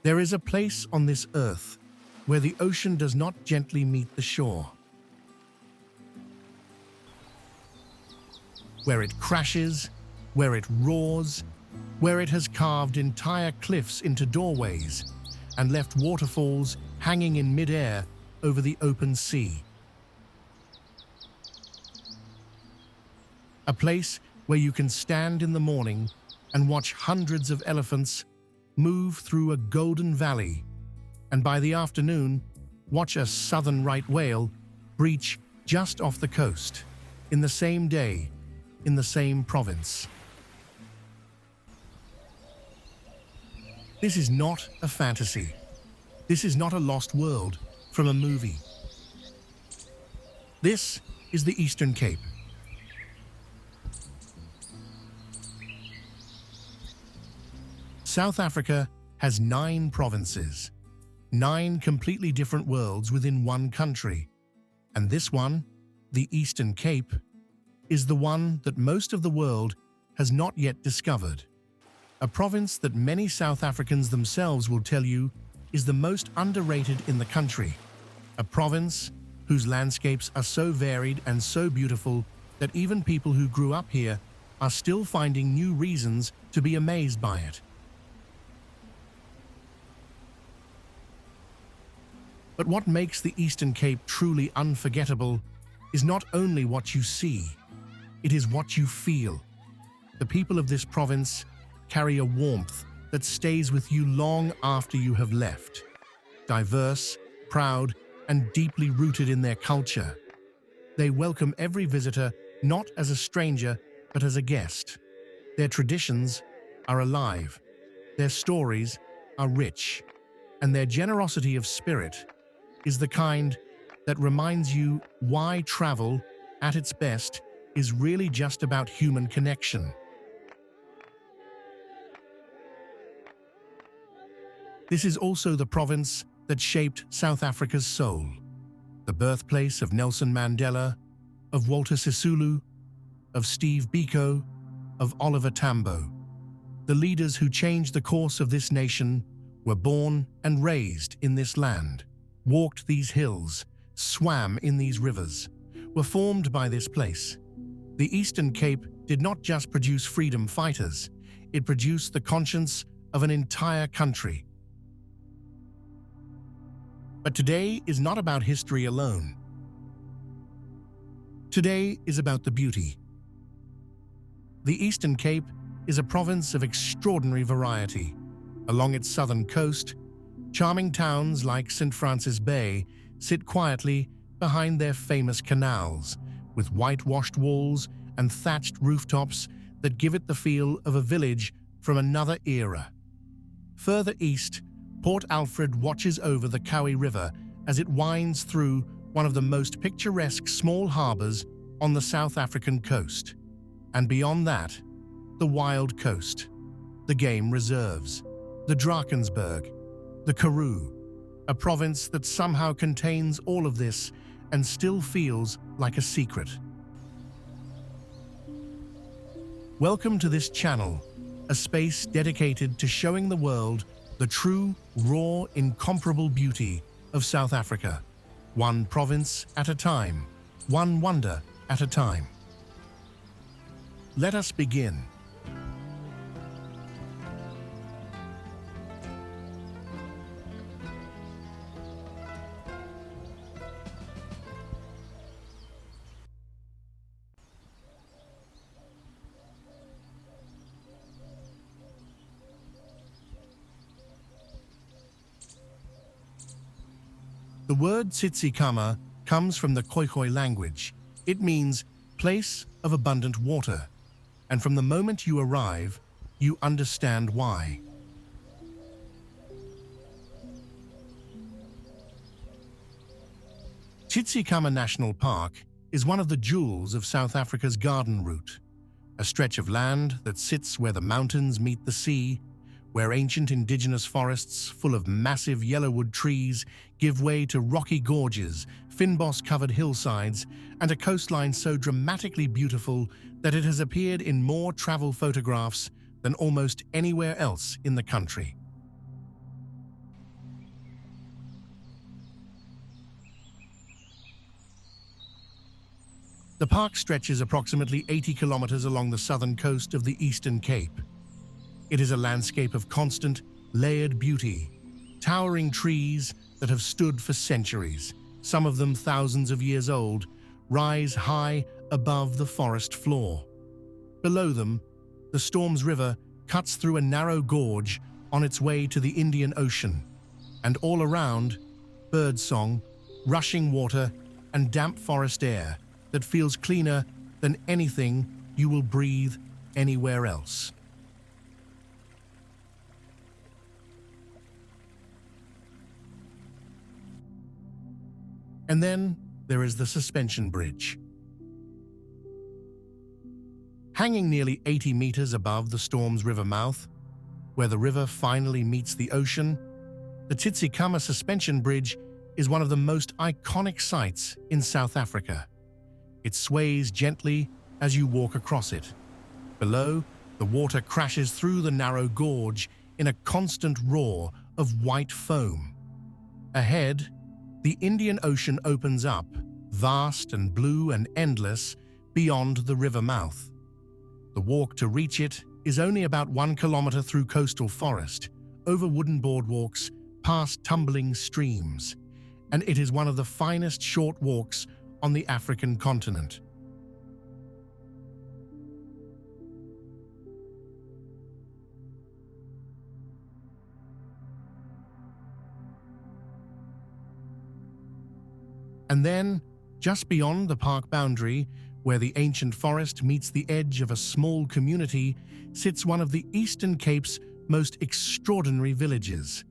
There is a place on this earth where the ocean does not gently meet the shore, where it crashes, where it roars, where it has carved entire cliffs into doorways and left waterfalls hanging in mid-air over the open sea. A place where you can stand in the morning and watch hundreds of elephants move through a golden valley, and by the afternoon, watch a southern right whale breach just off the coast, in the same day, in the same province. This is not a fantasy. This is not a lost world from a movie. This is the Eastern Cape. South Africa has 9 provinces, 9 completely different worlds within one country. And this one, the Eastern Cape, is the one that most of the world has not yet discovered. A province that many South Africans themselves will tell you is the most underrated in the country. A province whose landscapes are so varied and so beautiful that even people who grew up here are still finding new reasons to be amazed by it. But what makes the Eastern Cape truly unforgettable is not only what you see, it is what you feel. The people of this province carry a warmth that stays with you long after you have left. Diverse, proud, and deeply rooted in their culture. They welcome every visitor not as a stranger, but as a guest. Their traditions are alive, their stories are rich, and their generosity of spirit is the kind that reminds you why travel, at its best, is really just about human connection. This is also the province that shaped South Africa's soul, the birthplace of Nelson Mandela, of Walter Sisulu, of Steve Biko, of Oliver Tambo. The leaders who changed the course of this nation were born and raised in this land, walked these hills, swam in these rivers, were formed by this place. The Eastern Cape did not just produce freedom fighters, it produced the conscience of an entire country. But today is not about history alone. Today is about the beauty. The Eastern Cape is a province of extraordinary variety. Along its southern coast, charming towns like St. Francis Bay sit quietly behind their famous canals, with whitewashed walls and thatched rooftops that give it the feel of a village from another era. Further east, Port Alfred watches over the Kawi River as it winds through one of the most picturesque small harbors on the South African coast. And beyond that, the wild coast, the game reserves, the Drakensberg, the Karoo, a province that somehow contains all of this and still feels like a secret. Welcome to this channel, a space dedicated to showing the world the true, raw, incomparable beauty of South Africa, one province at a time, one wonder at a time. Let us begin. The word Tsitsikamma comes from the Khoikhoi language. It means place of abundant water, and from the moment you arrive, you understand why. Tsitsikamma National Park is one of the jewels of South Africa's garden route, a stretch of land that sits where the mountains meet the sea, where ancient indigenous forests full of massive yellowwood trees give way to rocky gorges, fynbos-covered hillsides, and a coastline so dramatically beautiful that it has appeared in more travel photographs than almost anywhere else in the country. The park stretches approximately 80 kilometers along the southern coast of the Eastern Cape. It is a landscape of constant, layered beauty, towering trees that have stood for centuries, some of them thousands of years old, rise high above the forest floor. Below them, the Storms River cuts through a narrow gorge on its way to the Indian Ocean, and all around, birdsong, rushing water, and damp forest air that feels cleaner than anything you will breathe anywhere else. And then there is the suspension bridge. Hanging nearly 80 meters above the Storms River mouth, where the river finally meets the ocean, the Tsitsikamma Suspension Bridge is one of the most iconic sights in South Africa. It sways gently as you walk across it. Below, the water crashes through the narrow gorge in a constant roar of white foam. Ahead, the Indian Ocean opens up, vast and blue and endless, beyond the river mouth. The walk to reach it is only about 1 kilometer through coastal forest, over wooden boardwalks, past tumbling streams, and it is one of the finest short walks on the African continent. And then, just beyond the park boundary, where the ancient forest meets the edge of a small community, sits one of the Eastern Cape's most extraordinary villages.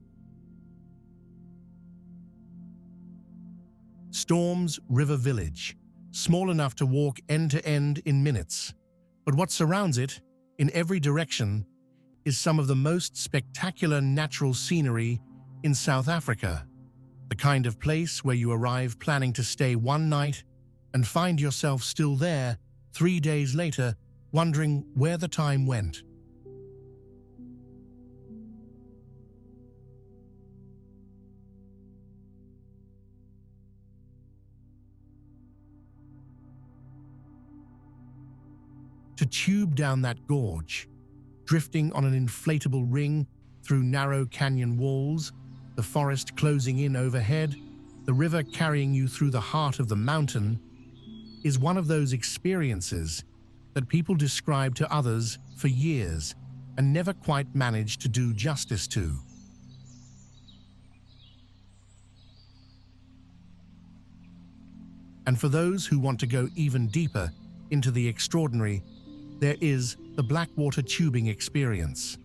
Storms River Village, small enough to walk end to end in minutes. But what surrounds it, in every direction, is some of the most spectacular natural scenery in South Africa. The kind of place where you arrive planning to stay one night and find yourself still there 3 days later, wondering where the time went. To tube down that gorge, drifting on an inflatable ring through narrow canyon walls, the forest closing in overhead, the river carrying you through the heart of the mountain, is one of those experiences that people describe to others for years and never quite manage to do justice to. And for those who want to go even deeper into the extraordinary, there is the Blackwater tubing experience.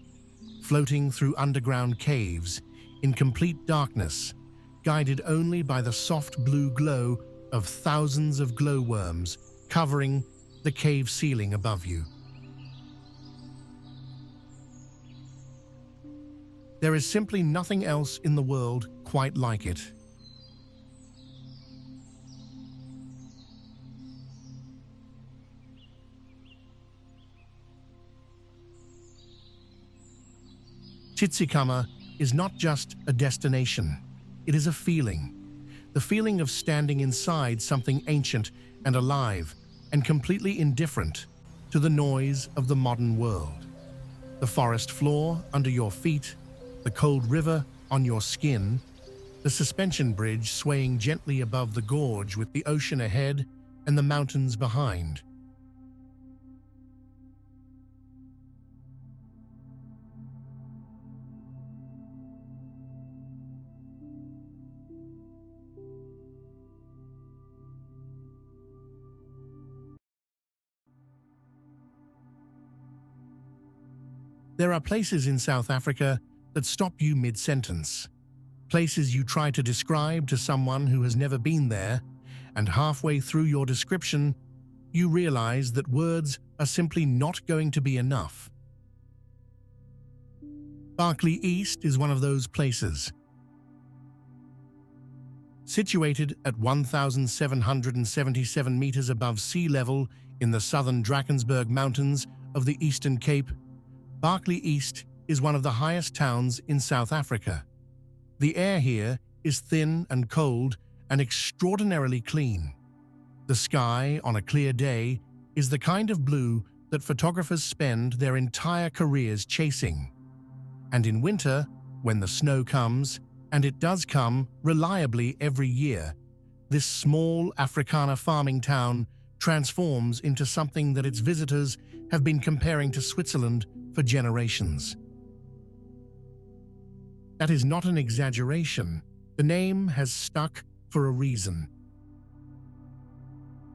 Floating through underground caves in complete darkness, guided only by the soft blue glow of thousands of glowworms covering the cave ceiling above you. There is simply nothing else in the world quite like it. Tsitsikamma is not just a destination, it is a feeling. The feeling of standing inside something ancient and alive and completely indifferent to the noise of the modern world. The forest floor under your feet, the cold river on your skin, the suspension bridge swaying gently above the gorge with the ocean ahead and the mountains behind. There are places in South Africa that stop you mid-sentence. Places you try to describe to someone who has never been there, and halfway through your description, you realize that words are simply not going to be enough. Berkeley East is one of those places. Situated at 1,777 meters above sea level in the southern Drakensberg Mountains of the Eastern Cape, Berkeley East is one of the highest towns in South Africa. The air here is thin and cold and extraordinarily clean. The sky, on a clear day, is the kind of blue that photographers spend their entire careers chasing. And in winter, when the snow comes, and it does come reliably every year, this small Africana farming town transforms into something that its visitors have been comparing to Switzerland for generations. That is not an exaggeration. The name has stuck for a reason.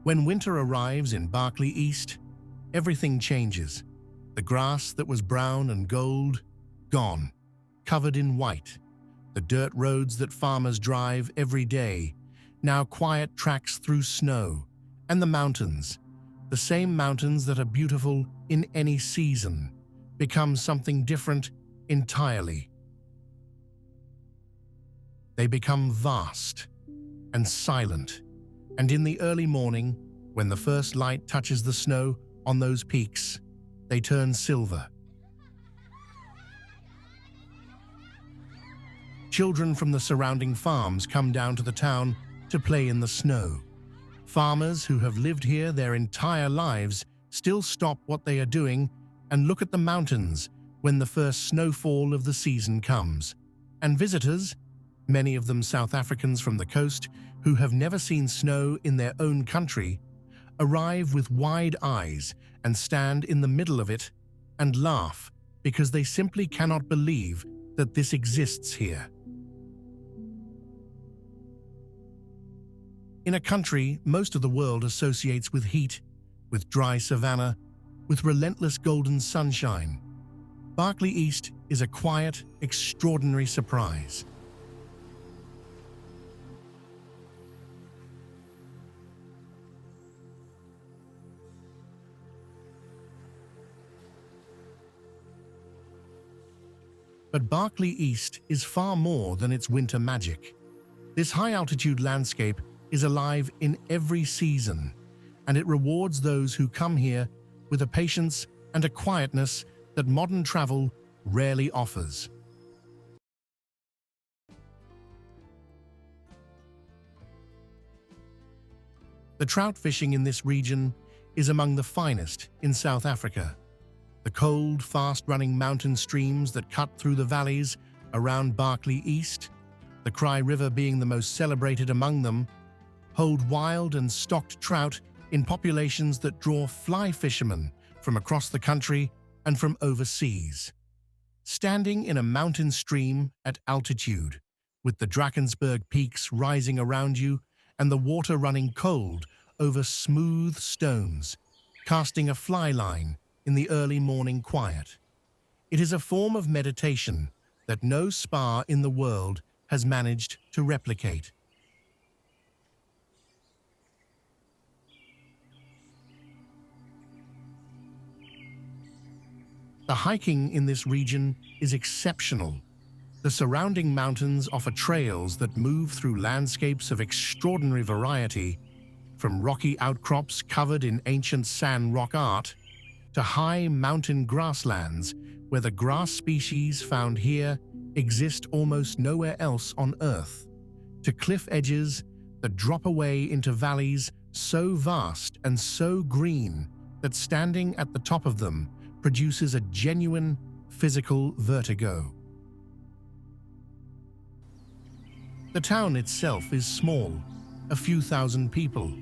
When winter arrives in Berkeley East, everything changes. The grass that was brown and gold, gone, covered in white. The dirt roads that farmers drive every day, now quiet tracks through snow. And the mountains, the same mountains that are beautiful in any season, become something different entirely. They become vast and silent, and in the early morning, when the first light touches the snow on those peaks, they turn silver. Children from the surrounding farms come down to the town to play in the snow. Farmers who have lived here their entire lives still stop what they are doing and look at the mountains when the first snowfall of the season comes. And visitors, many of them South Africans from the coast who have never seen snow in their own country, arrive with wide eyes and stand in the middle of it and laugh because they simply cannot believe that this exists here. In a country most of the world associates with heat, with dry savanna, with relentless golden sunshine, Berkeley East is a quiet, extraordinary surprise. But Berkeley East is far more than its winter magic. This high-altitude landscape is alive in every season, and it rewards those who come here with a patience and a quietness that modern travel rarely offers. The trout fishing in this region is among the finest in South Africa. The cold, fast-running mountain streams that cut through the valleys around Berkeley East, the Krai River being the most celebrated among them, hold wild and stocked trout in populations that draw fly fishermen from across the country and from overseas. Standing in a mountain stream at altitude, with the Drakensberg peaks rising around you and the water running cold over smooth stones, casting a fly line in the early morning quiet. It is a form of meditation that no spa in the world has managed to replicate. The hiking in this region is exceptional. The surrounding mountains offer trails that move through landscapes of extraordinary variety, from rocky outcrops covered in ancient sand rock art to high mountain grasslands where the grass species found here exist almost nowhere else on Earth, to cliff edges that drop away into valleys so vast and so green that standing at the top of them produces a genuine physical vertigo. The town itself is small, a few thousand people,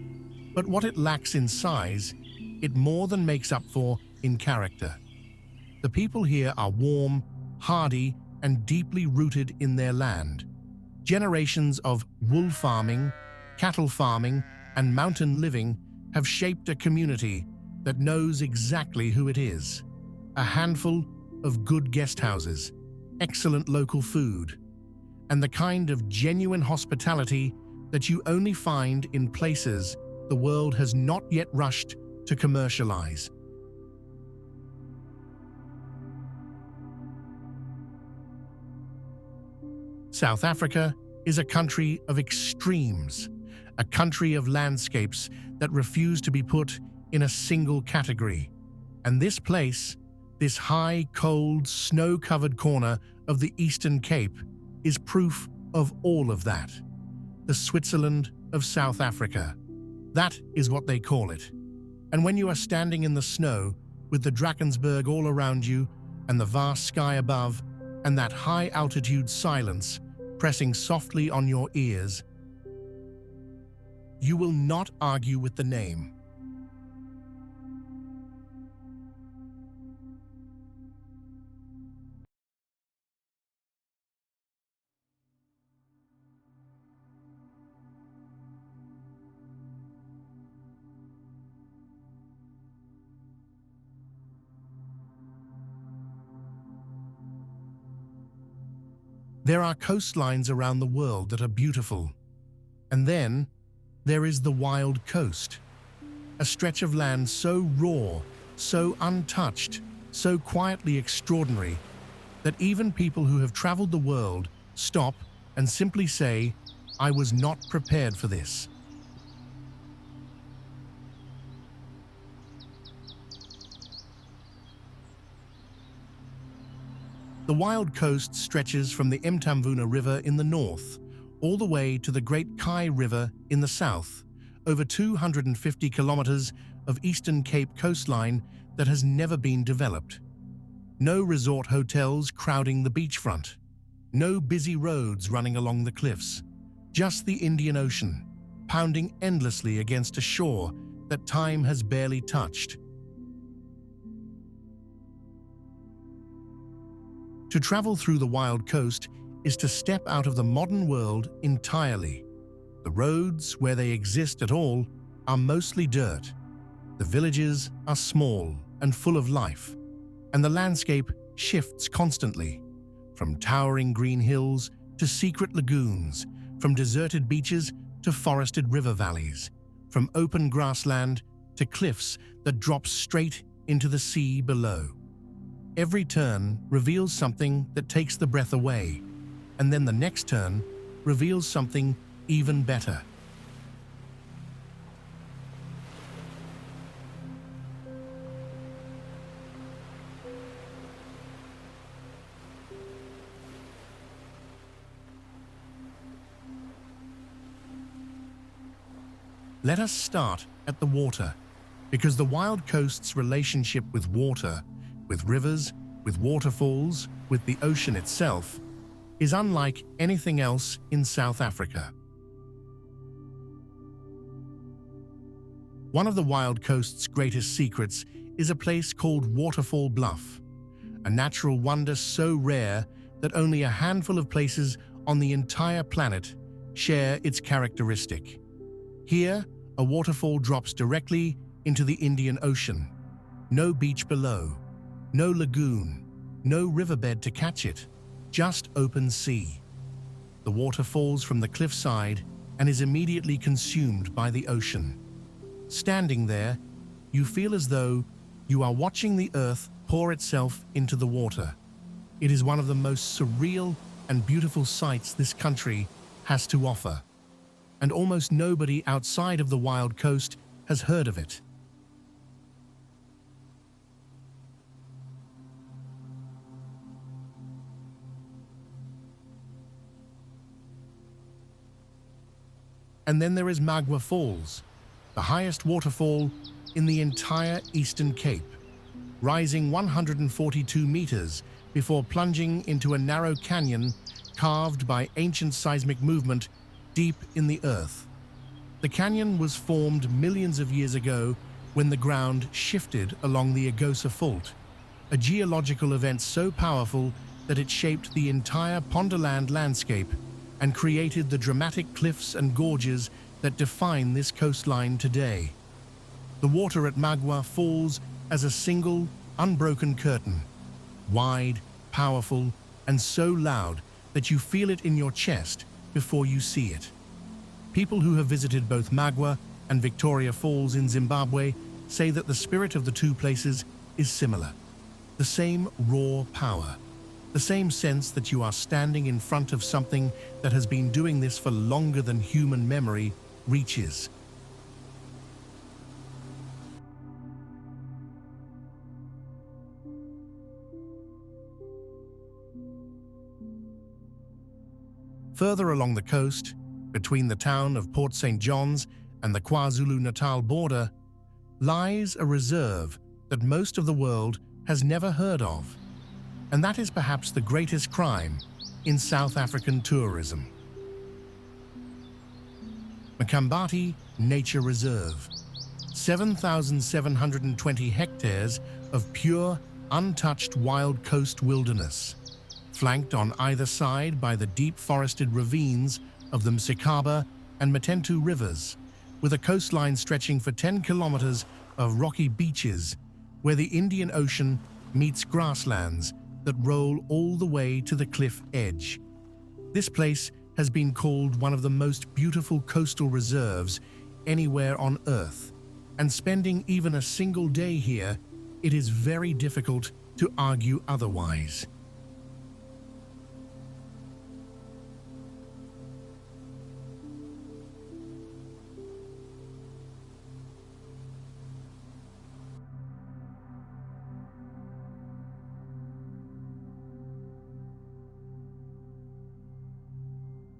but what it lacks in size, it more than makes up for in character. The people here are warm, hardy, and deeply rooted in their land. Generations of wool farming, cattle farming, and mountain living have shaped a community that knows exactly who it is. A handful of good guest houses, excellent local food, and the kind of genuine hospitality that you only find in places the world has not yet rushed to commercialize. South Africa is a country of extremes, a country of landscapes that refuse to be put in a single category. And this place, this high, cold, snow-covered corner of the Eastern Cape, is proof of all of that. The Switzerland of South Africa. That is what they call it. And when you are standing in the snow, with the Drakensberg all around you, and the vast sky above, and that high-altitude silence pressing softly on your ears, you will not argue with the name. There are coastlines around the world that are beautiful. And then there is the wild coast, a stretch of land so raw, so untouched, so quietly extraordinary, that even people who have traveled the world stop and simply say, "I was not prepared for this." The wild coast stretches from the Mtamvuna River in the north all the way to the Great Kai River in the south, over 250 kilometers of Eastern Cape coastline that has never been developed. No resort hotels crowding the beachfront, no busy roads running along the cliffs, just the Indian Ocean, pounding endlessly against a shore that time has barely touched. To travel through the wild coast is to step out of the modern world entirely. The roads, where they exist at all, are mostly dirt. The villages are small and full of life, and the landscape shifts constantly, from towering green hills to secret lagoons, from deserted beaches to forested river valleys, from open grassland to cliffs that drop straight into the sea below. Every turn reveals something that takes the breath away, and then the next turn reveals something even better. Let us start at the water, because the wild coast's relationship with water, with rivers, with waterfalls, with the ocean itself, is unlike anything else in South Africa. One of the wild coast's greatest secrets is a place called Waterfall Bluff, a natural wonder so rare that only a handful of places on the entire planet share its characteristic. Here, a waterfall drops directly into the Indian Ocean. No beach below, no lagoon, no riverbed to catch it, just open sea. The water falls from the cliffside and is immediately consumed by the ocean. Standing there, you feel as though you are watching the earth pour itself into the water. It is one of the most surreal and beautiful sights this country has to offer, and almost nobody outside of the wild coast has heard of it. And then there is Magua Falls, the highest waterfall in the entire Eastern Cape, rising 142 meters before plunging into a narrow canyon carved by ancient seismic movement deep in the earth. The canyon was formed millions of years ago when the ground shifted along the Agosa Fault, a geological event so powerful that it shaped the entire Ponderland landscape and created the dramatic cliffs and gorges that define this coastline today. The water at Magua falls as a single, unbroken curtain, wide, powerful, and so loud that you feel it in your chest before you see it. People who have visited both Magua and Victoria Falls in Zimbabwe say that the spirit of the two places is similar. The same raw power, the same sense that you are standing in front of something that has been doing this for longer than human memory reaches. Further along the coast, between the town of Port St. John's and the KwaZulu-Natal border, lies a reserve that most of the world has never heard of. And that is perhaps the greatest crime in South African tourism. Mkambati Nature Reserve. 7,720 hectares of pure, untouched wild coast wilderness, flanked on either side by the deep forested ravines of the Msikaba and Mtentu rivers, with a coastline stretching for 10 kilometers of rocky beaches where the Indian Ocean meets grasslands that roll all the way to the cliff edge. This place has been called one of the most beautiful coastal reserves anywhere on Earth, and spending even a single day here, it is very difficult to argue otherwise.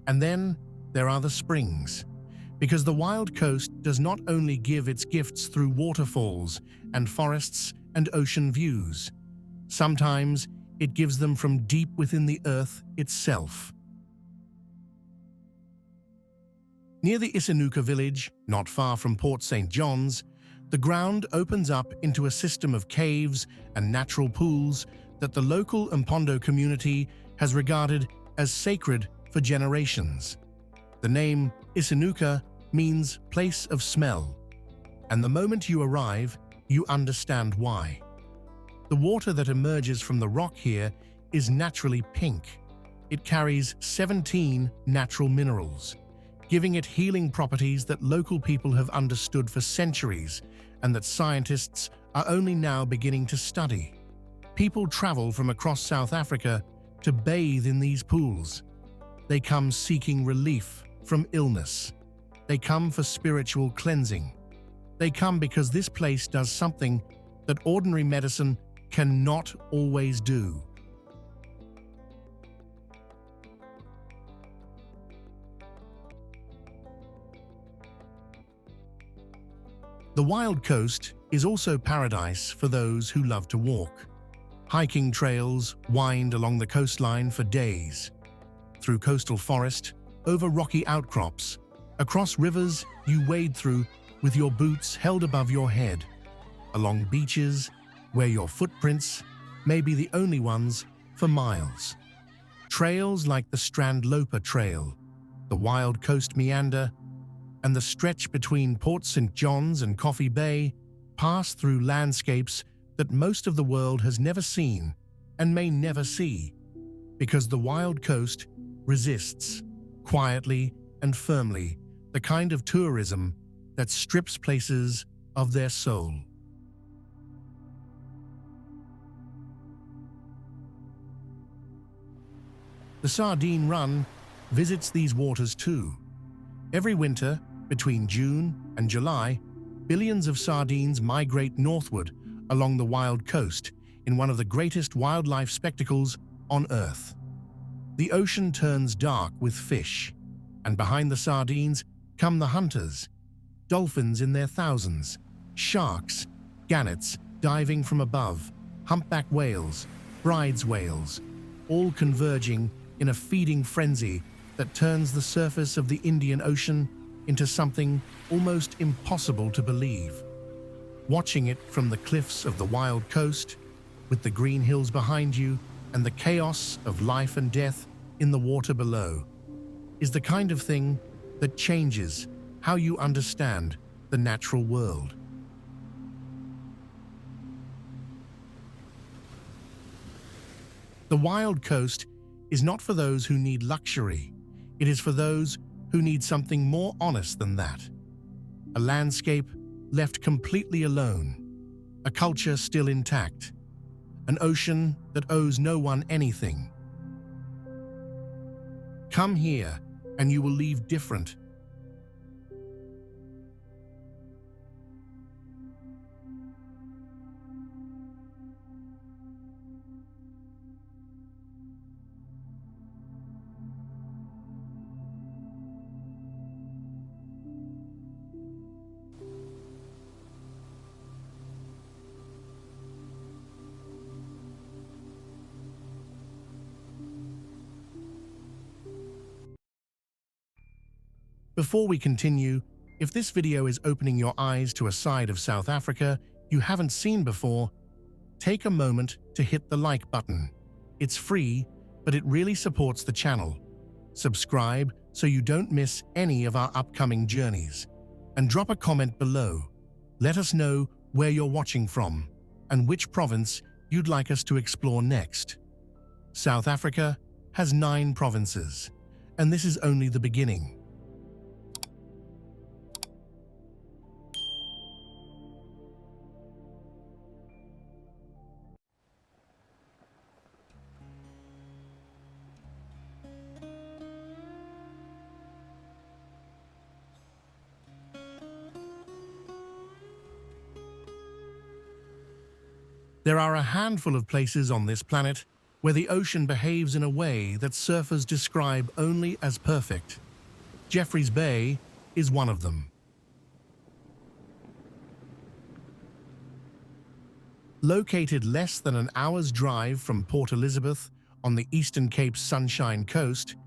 And then there are the springs, because the wild coast does not only give its gifts through waterfalls and forests and ocean views. Sometimes it gives them from deep within the earth itself. Near the Isinuka village, not far from Port St. John's, the ground opens up into a system of caves and natural pools that the local Mpondo community has regarded as sacred for generations. The name Isinuka means place of smell, and the moment you arrive, you understand why. The water that emerges from the rock here is naturally pink. It carries 17 natural minerals, giving it healing properties that local people have understood for centuries and that scientists are only now beginning to study. People travel from across South Africa to bathe in these pools. They come seeking relief from illness. They come for spiritual cleansing. They come because this place does something that ordinary medicine cannot always do. The wild coast is also paradise for those who love to walk. Hiking trails wind along the coastline for days. Through coastal forest, over rocky outcrops, across rivers you wade through with your boots held above your head, along beaches where your footprints may be the only ones for miles. Trails like the Strand Loper Trail, the Wild Coast Meander, and the stretch between Port St. John's and Coffee Bay pass through landscapes that most of the world has never seen and may never see, because the wild coast resists, quietly and firmly, the kind of tourism that strips places of their soul. The Sardine Run visits these waters too. Every winter, between June and July, billions of sardines migrate northward along the wild coast in one of the greatest wildlife spectacles on Earth. The ocean turns dark with fish, and behind the sardines come the hunters, dolphins in their thousands, sharks, gannets diving from above, humpback whales, bride's whales, all converging in a feeding frenzy that turns the surface of the Indian Ocean into something almost impossible to believe. Watching it from the cliffs of the wild coast, with the green hills behind you and the chaos of life and death in the water below, is the kind of thing that changes how you understand the natural world. The wild coast is not for those who need luxury. It is for those who need something more honest than that. A landscape left completely alone, a culture still intact, an ocean that owes no one anything. Come here and you will leave different. Before we continue, if this video is opening your eyes to a side of South Africa you haven't seen before, take a moment to hit the like button. It's free, but it really supports the channel. Subscribe so you don't miss any of our upcoming journeys. And drop a comment below. Let us know where you're watching from and which province you'd like us to explore next. South Africa has 9 provinces, and this is only the beginning. There are a handful of places on this planet where the ocean behaves in a way that surfers describe only as perfect. Jeffreys Bay is one of them. Located less than an hour's drive from Port Elizabeth on the Eastern Cape's Sunshine Coast,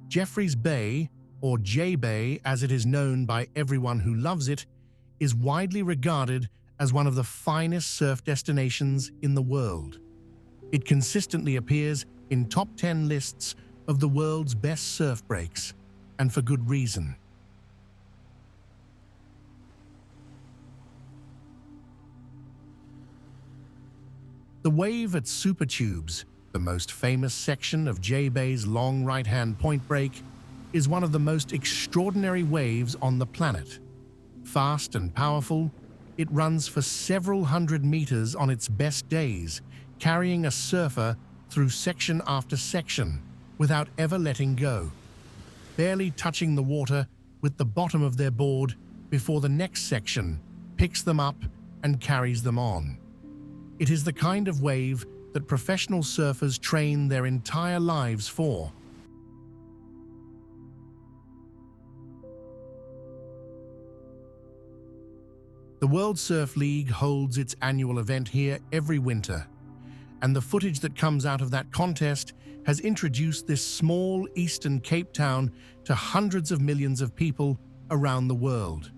Jeffreys Bay, or J-Bay as it is known by everyone who loves it, is widely regarded as one of the finest surf destinations in the world. It consistently appears in top 10 lists of the world's best surf breaks, and for good reason. The wave at Supertubes, the most famous section of J-Bay's long right-hand point break, is one of the most extraordinary waves on the planet. Fast and powerful, it runs for several hundred meters on its best days, carrying a surfer through section after section without ever letting go, barely touching the water with the bottom of their board before the next section picks them up and carries them on. It is the kind of wave that professional surfers train their entire lives for. The World Surf League holds its annual event here every winter, and the footage that comes out of that contest has introduced this small Eastern Cape town to hundreds of millions of people around the world.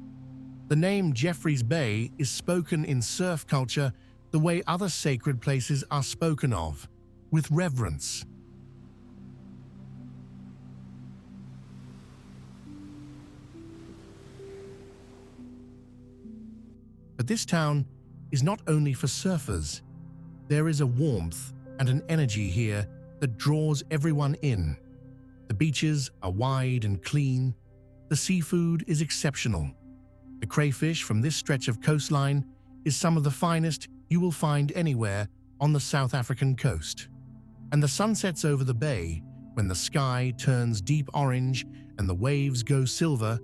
The name Jeffreys Bay is spoken in surf culture the way other sacred places are spoken of, with reverence. But this town is not only for surfers. There is a warmth and an energy here that draws everyone in. The beaches are wide and clean. The seafood is exceptional. The crayfish from this stretch of coastline is some of the finest you will find anywhere on the South African coast. And the sunsets over the bay, when the sky turns deep orange and the waves go silver,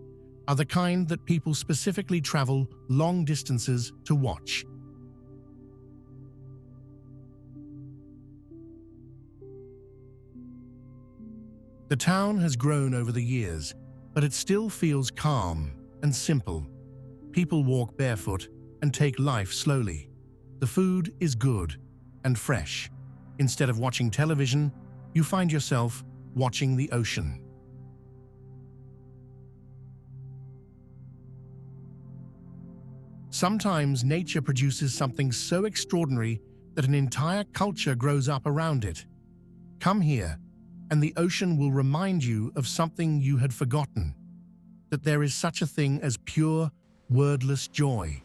are the kind that people specifically travel long distances to watch. The town has grown over the years, but it still feels calm and simple. People walk barefoot and take life slowly. The food is good and fresh. Instead of watching television, you find yourself watching the ocean. Sometimes nature produces something so extraordinary that an entire culture grows up around it. Come here, and the ocean will remind you of something you had forgotten, that there is such a thing as pure, wordless joy.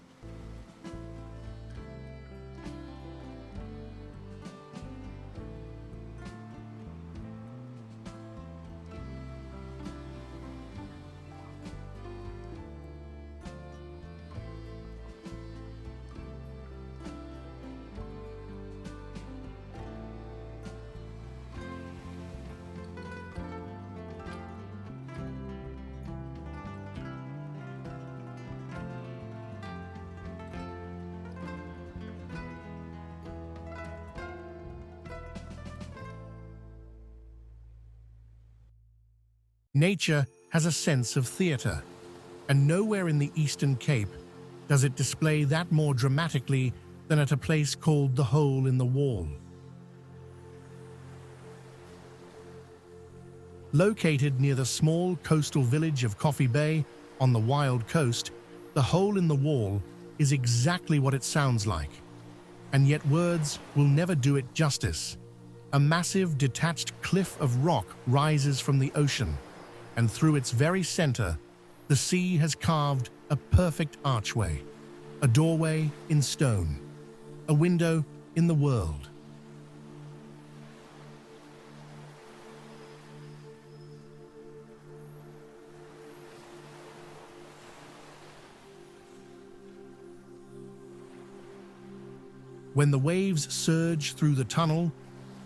Nature has a sense of theatre, and nowhere in the Eastern Cape does it display that more dramatically than at a place called the Hole in the Wall. Located near the small coastal village of Coffee Bay on the wild coast, the hole in the wall is exactly what it sounds like. And yet words will never do it justice. A massive detached cliff of rock rises from the ocean, and through its very center, the sea has carved a perfect archway, a doorway in stone, a window in the world. When the waves surge through the tunnel,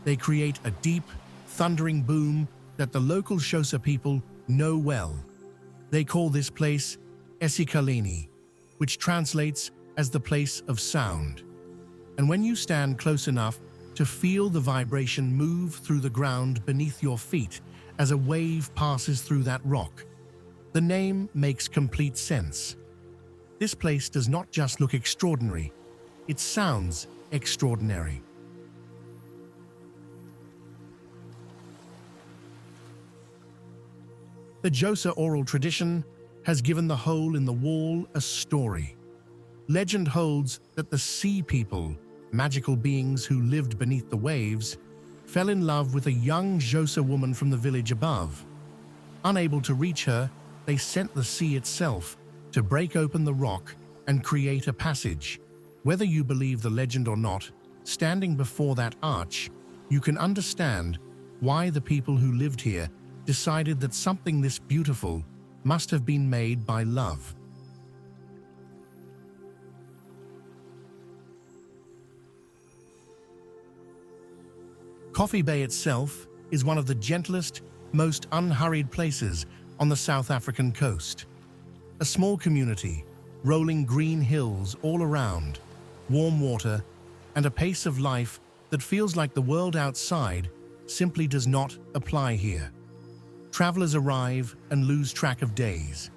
they create a deep, thundering boom that the local Xhosa people know well. They call this place Esikalini, which translates as the place of sound. And when you stand close enough to feel the vibration move through the ground beneath your feet as a wave passes through that rock, the name makes complete sense. This place does not just look extraordinary, it sounds extraordinary. The Xhosa oral tradition has given the hole in the wall a story. Legend holds that the sea people, magical beings who lived beneath the waves, fell in love with a young Xhosa woman from the village above. Unable to reach her, they sent the sea itself to break open the rock and create a passage. Whether you believe the legend or not, standing before that arch, you can understand why the people who lived here decided that something this beautiful must have been made by love. Coffee Bay itself is one of the gentlest, most unhurried places on the South African coast. A small community, rolling green hills all around, warm water, and a pace of life that feels like the world outside simply does not apply here. Travelers arrive and lose track of days.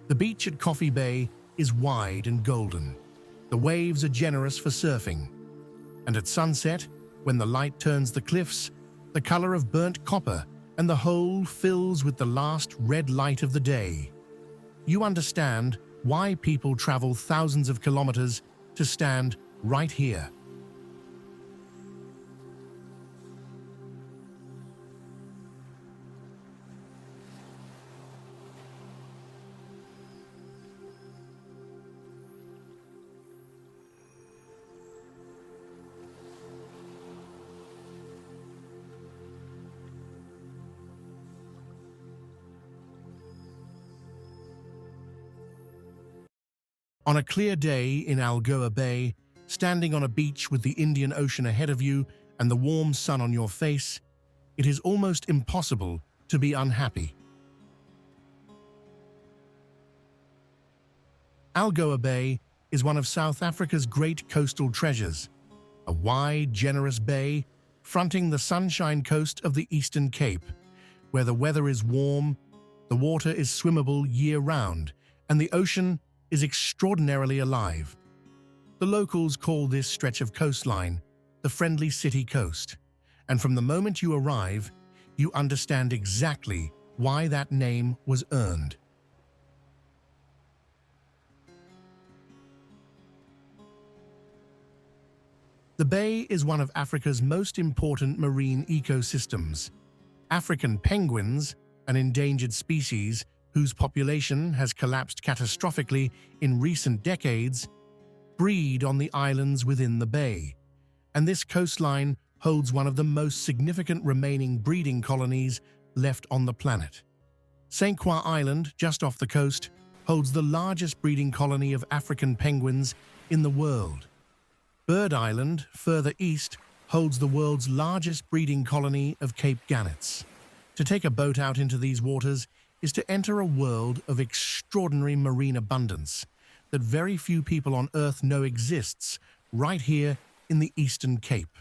The beach at Coffee Bay is wide and golden. The waves are generous for surfing. And at sunset, when the light turns the cliffs, the color of burnt copper and the whole fills with the last red light of the day. You understand why people travel thousands of kilometers to stand right here. On a clear day in Algoa Bay, standing on a beach with the Indian Ocean ahead of you and the warm sun on your face, it is almost impossible to be unhappy. Algoa Bay is one of South Africa's great coastal treasures, a wide, generous bay fronting the sunshine coast of the Eastern Cape, where the weather is warm, the water is swimmable year-round, and the ocean is extraordinarily alive. The locals call this stretch of coastline the Friendly City Coast, and from the moment you arrive, you understand exactly why that name was earned. The bay is one of Africa's most important marine ecosystems. African penguins, an endangered species whose population has collapsed catastrophically in recent decades, breed on the islands within the bay, and this coastline holds one of the most significant remaining breeding colonies left on the planet. St. Croix Island, just off the coast, holds the largest breeding colony of African penguins in the world. Bird Island, further east, holds the world's largest breeding colony of Cape gannets. To take a boat out into these waters is to enter a world of extraordinary marine abundance that very few people on Earth know exists right here in the Eastern Cape.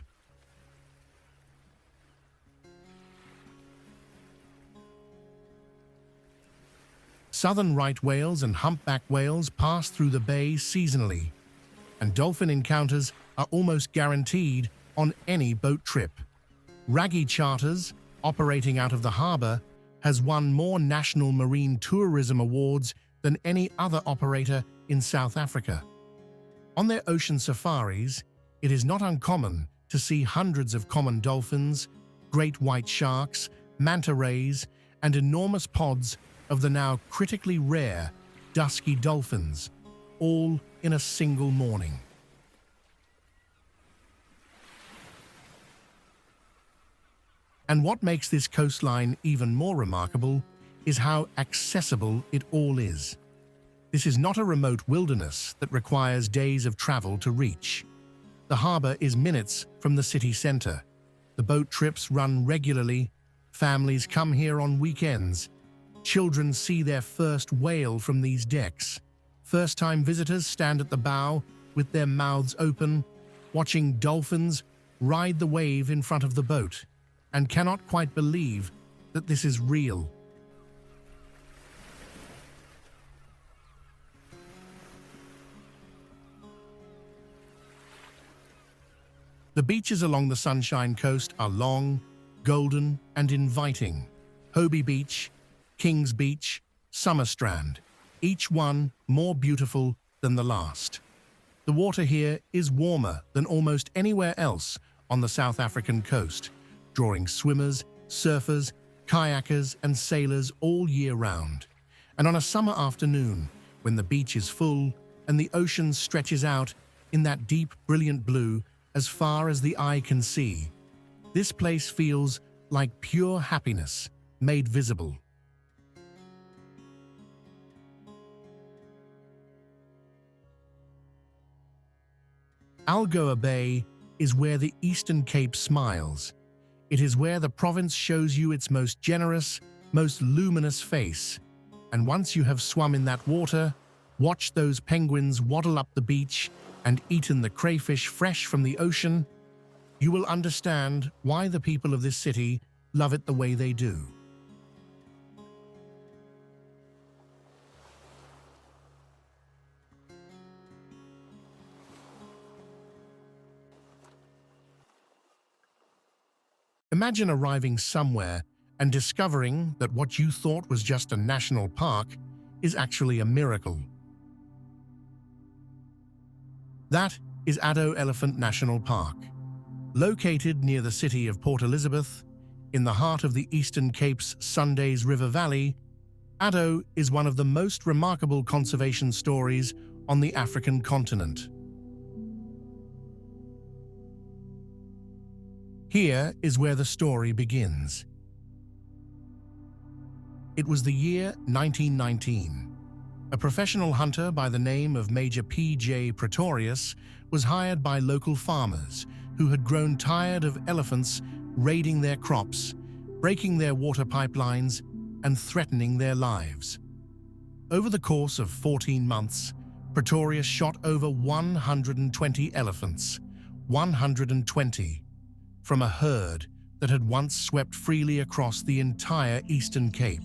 Southern right whales and humpback whales pass through the bay seasonally, and dolphin encounters are almost guaranteed on any boat trip. Raggy Charters, operating out of the harbour, has won more national marine tourism awards than any other operator in South Africa. On their ocean safaris, it is not uncommon to see hundreds of common dolphins, great white sharks, manta rays, and enormous pods of the now critically rare dusky dolphins, all in a single morning. And what makes this coastline even more remarkable is how accessible it all is. This is not a remote wilderness that requires days of travel to reach. The harbour is minutes from the city centre. The boat trips run regularly. Families come here on weekends. Children see their first whale from these decks. First-time visitors stand at the bow with their mouths open, watching dolphins ride the wave in front of the boat, and cannot quite believe that this is real. The beaches along the Sunshine Coast are long, golden, and inviting. Hobie Beach, Kings Beach, Summerstrand, each one more beautiful than the last. The water here is warmer than almost anywhere else on the South African coast, drawing swimmers, surfers, kayakers, and sailors all year round. And on a summer afternoon, when the beach is full and the ocean stretches out in that deep, brilliant blue as far as the eye can see, this place feels like pure happiness made visible. Algoa Bay is where the Eastern Cape smiles. It is where the province shows you its most generous, most luminous face. And once you have swum in that water, watched those penguins waddle up the beach, and eaten the crayfish fresh from the ocean, you will understand why the people of this city love it the way they do. Imagine arriving somewhere and discovering that what you thought was just a national park is actually a miracle. That is Addo Elephant National Park. Located near the city of Port Elizabeth, in the heart of the Eastern Cape's Sundays River Valley, Addo is one of the most remarkable conservation stories on the African continent. Here is where the story begins. It was the year 1919. A professional hunter by the name of Major P.J. Pretorius was hired by local farmers who had grown tired of elephants raiding their crops, breaking their water pipelines, and threatening their lives. Over the course of 14 months, Pretorius shot over 120 elephants, 120, from a herd that had once swept freely across the entire Eastern Cape.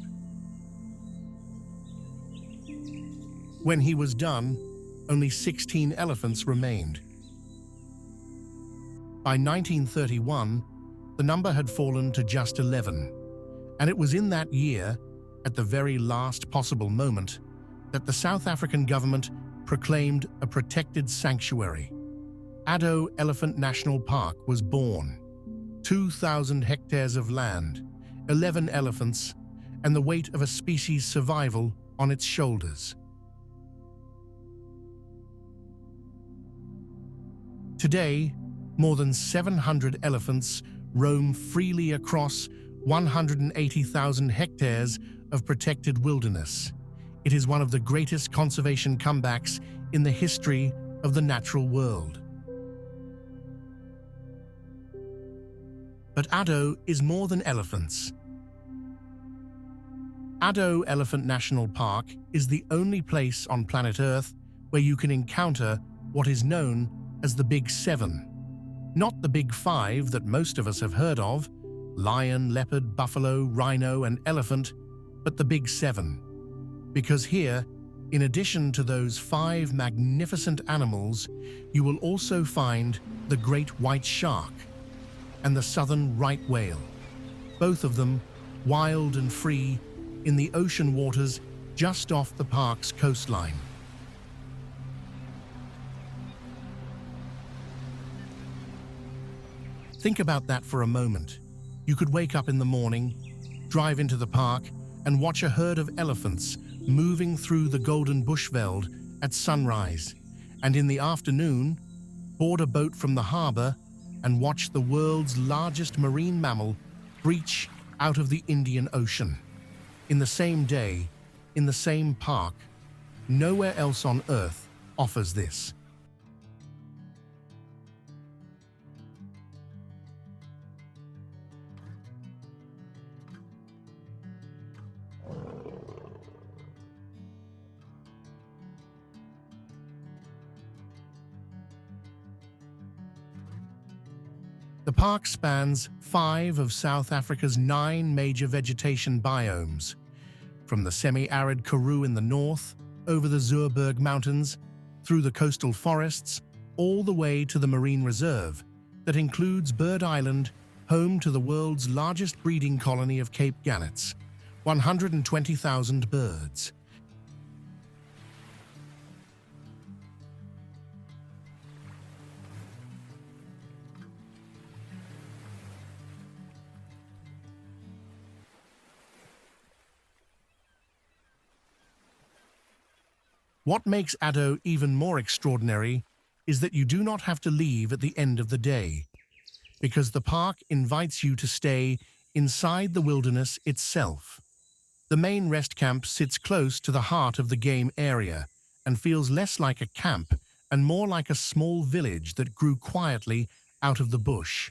When he was done, only 16 elephants remained. By 1931, the number had fallen to just 11, and it was in that year, at the very last possible moment, that the South African government proclaimed a protected sanctuary. Addo Elephant National Park was born. 2,000 hectares of land, 11 elephants, and the weight of a species' survival on its shoulders. Today, more than 700 elephants roam freely across 180,000 hectares of protected wilderness. It is one of the greatest conservation comebacks in the history of the natural world. But Addo is more than elephants. Addo Elephant National Park is the only place on planet Earth where you can encounter what is known as the Big Seven. Not the Big Five that most of us have heard of, lion, leopard, buffalo, rhino, and elephant, but the Big Seven. Because here, In addition to those 5 magnificent animals, you will also find the great white shark and the southern right whale, both of them wild and free in the ocean waters just off the park's coastline. Think about that for a moment. You could wake up in the morning, drive into the park, and watch a herd of elephants moving through the golden bushveld at sunrise, and in the afternoon, board a boat from the harbor and watch the world's largest marine mammal breach out of the Indian Ocean. In the same day, in the same park, nowhere else on Earth offers this. The park spans 5 of South Africa's 9 major vegetation biomes, from the semi-arid Karoo in the north, over the Zuurberg Mountains, through the coastal forests, all the way to the marine reserve that includes Bird Island, home to the world's largest breeding colony of Cape gannets, 120,000 birds. What makes Addo even more extraordinary is that you do not have to leave at the end of the day, because the park invites you to stay inside the wilderness itself. The main rest camp sits close to the heart of the game area and feels less like a camp and more like a small village that grew quietly out of the bush.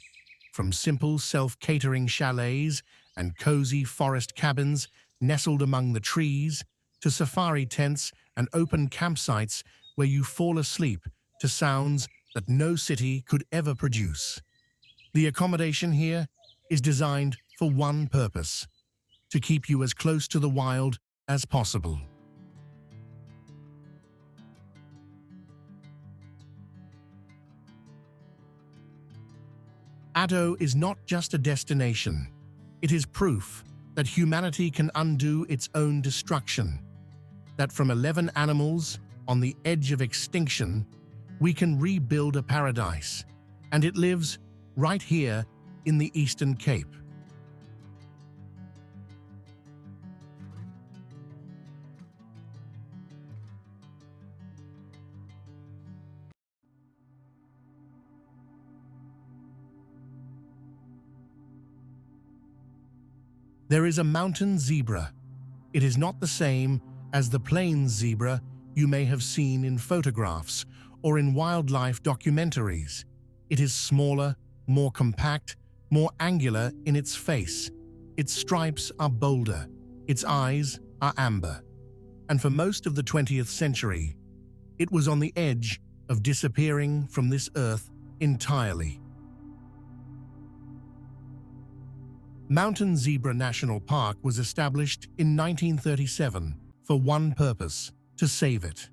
From simple self-catering chalets and cozy forest cabins nestled among the trees, to safari tents and open campsites where you fall asleep to sounds that no city could ever produce. The accommodation here is designed for one purpose: to keep you as close to the wild as possible. Addo is not just a destination. It is proof that humanity can undo its own destruction, that from 11 animals on the edge of extinction, we can rebuild a paradise, and it lives right here in the Eastern Cape. There is a mountain zebra. It is not the same as the plains zebra you may have seen in photographs or in wildlife documentaries. It is smaller, more compact, more angular in its face. Its stripes are bolder. Its eyes are amber. And for most of the 20th century, it was on the edge of disappearing from this earth entirely. Mountain Zebra National Park was established in 1937 for one purpose: to save it.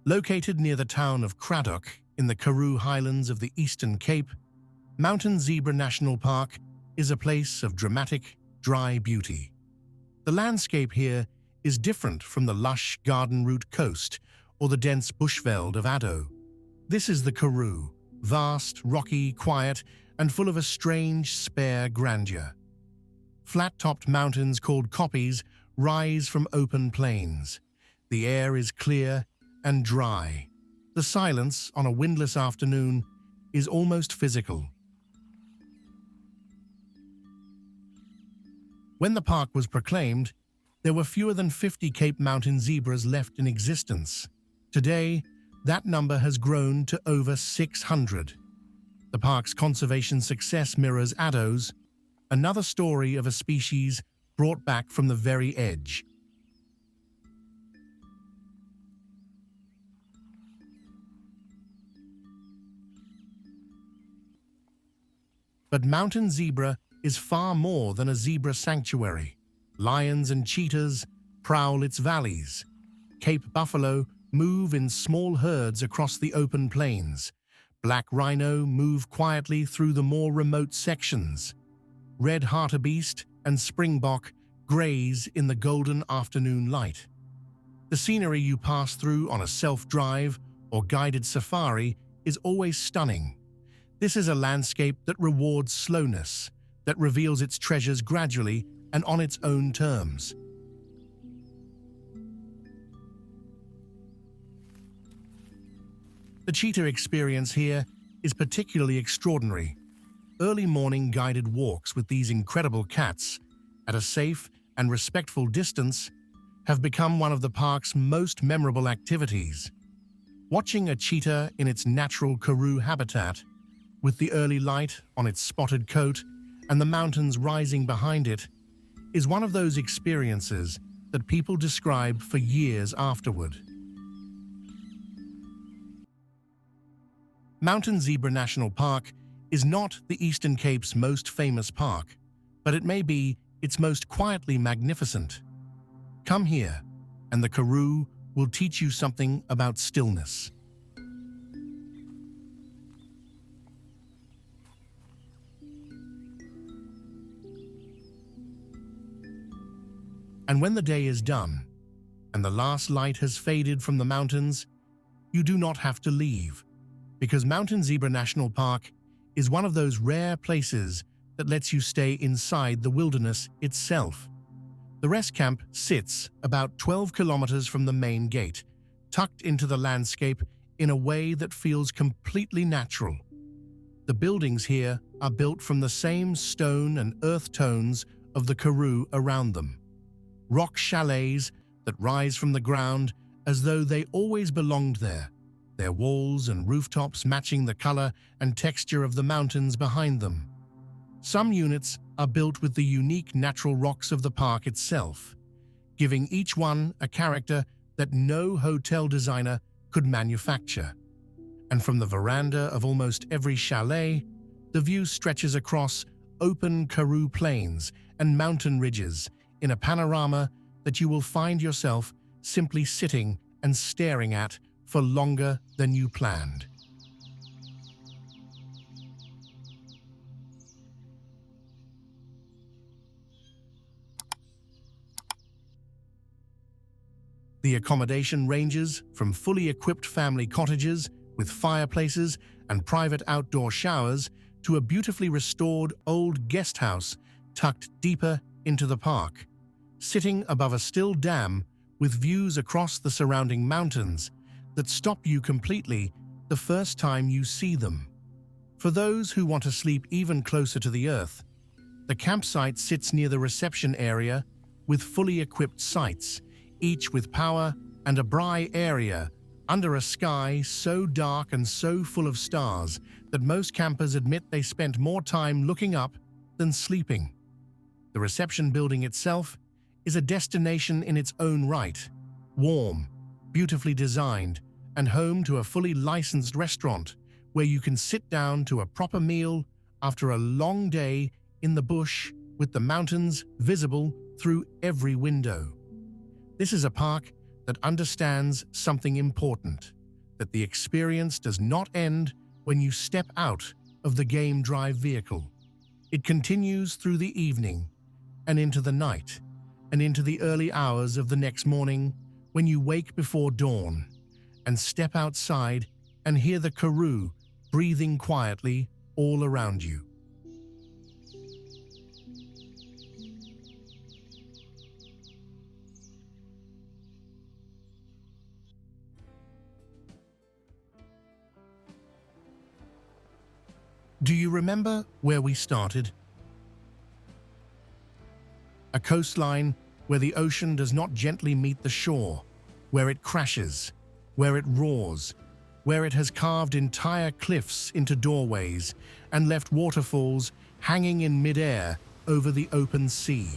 Located near the town of Cradock in the Karoo Highlands of the Eastern Cape, Mountain Zebra National Park is a place of dramatic, dry beauty. The landscape here is different from the lush garden route coast or the dense bushveld of Addo. This is the Karoo, vast, rocky, quiet, and full of a strange, spare grandeur. Flat-topped mountains called koppies rise from open plains. The air is clear and dry. The silence on a windless afternoon is almost physical. When the park was proclaimed, there were fewer than 50 Cape Mountain zebras left in existence. Today, that number has grown to over 600. The park's conservation success mirrors Addo's, another story of a species brought back from the very edge. But mountain zebra is far more than a zebra sanctuary. Lions and cheetahs prowl its valleys. Cape buffalo move in small herds across the open plains. Black rhino move quietly through the more remote sections. Red hartebeest and springbok graze in the golden afternoon light. The scenery you pass through on a self-drive or guided safari is always stunning. This is a landscape that rewards slowness, that reveals its treasures gradually and on its own terms. The cheetah experience here is particularly extraordinary. Early morning guided walks with these incredible cats at a safe and respectful distance have become one of the park's most memorable activities. Watching a cheetah in its natural Karoo habitat, with the early light on its spotted coat and the mountains rising behind it, is one of those experiences that people describe for years afterward. Mountain Zebra National Park is not the Eastern Cape's most famous park, but it may be its most quietly magnificent. Come here, and the Karoo will teach you something about stillness. And when the day is done, and the last light has faded from the mountains, you do not have to leave, because Mountain Zebra National Park is one of those rare places that lets you stay inside the wilderness itself. The rest camp sits about 12 kilometers from the main gate, tucked into the landscape in a way that feels completely natural. The buildings here are built from the same stone and earth tones of the Karoo around them. Rock chalets that rise from the ground as though they always belonged there, their walls and rooftops matching the color and texture of the mountains behind them. Some units are built with the unique natural rocks of the park itself, giving each one a character that no hotel designer could manufacture. And from the veranda of almost every chalet, the view stretches across open Karoo plains and mountain ridges in a panorama that you will find yourself simply sitting and staring at for longer than you planned. The accommodation ranges from fully equipped family cottages with fireplaces and private outdoor showers to a beautifully restored old guest house tucked deeper into the park, sitting above a still dam with views across the surrounding mountains that stop you completely the first time you see them. For those who want to sleep even closer to the earth, the campsite sits near the reception area with fully equipped sites, each with power and a braai area under a sky so dark and so full of stars that most campers admit they spent more time looking up than sleeping. The reception building itself is a destination in its own right, warm, beautifully designed, and home to a fully licensed restaurant where you can sit down to a proper meal after a long day in the bush with the mountains visible through every window. This is a park that understands something important, that the experience does not end when you step out of the game drive vehicle. It continues through the evening and into the night and into the early hours of the next morning when you wake before dawn and step outside and hear the Karoo breathing quietly all around you. Do you remember where we started? A coastline where the ocean does not gently meet the shore, where it crashes, where it roars, where it has carved entire cliffs into doorways and left waterfalls hanging in midair over the open sea.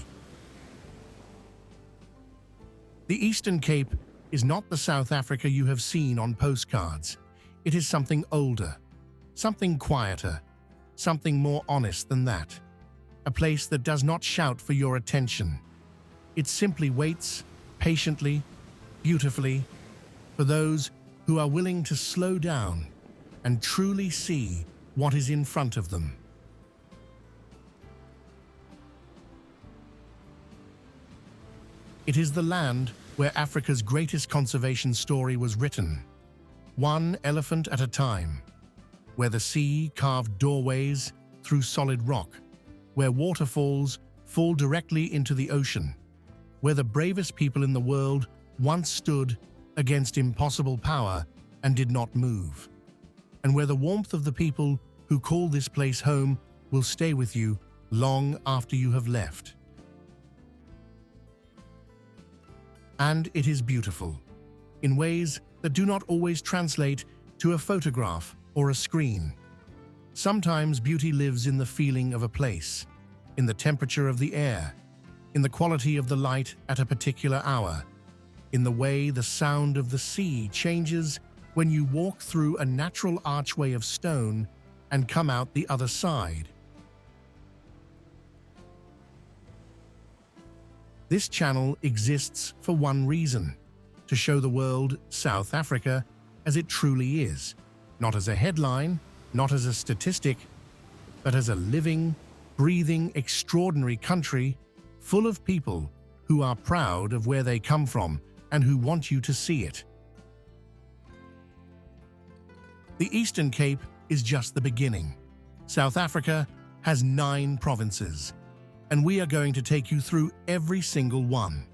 The Eastern Cape is not the South Africa you have seen on postcards. It is something older, something quieter, something more honest than that. A place that does not shout for your attention. It simply waits, patiently, beautifully for those who are willing to slow down and truly see what is in front of them. It is the land where Africa's greatest conservation story was written, one elephant at a time, where the sea carved doorways through solid rock, where waterfalls fall directly into the ocean, where the bravest people in the world once stood against impossible power and did not move, and where the warmth of the people who call this place home will stay with you long after you have left. And it is beautiful, in ways that do not always translate to a photograph or a screen. Sometimes beauty lives in the feeling of a place, in the temperature of the air, in the quality of the light at a particular hour, in the way the sound of the sea changes when you walk through a natural archway of stone and come out the other side. This channel exists for one reason: to show the world South Africa as it truly is, not as a headline, not as a statistic, but as a living, breathing, extraordinary country full of people who are proud of where they come from and who want you to see it. The Eastern Cape is just the beginning. South Africa has 9 provinces, and we are going to take you through every single one.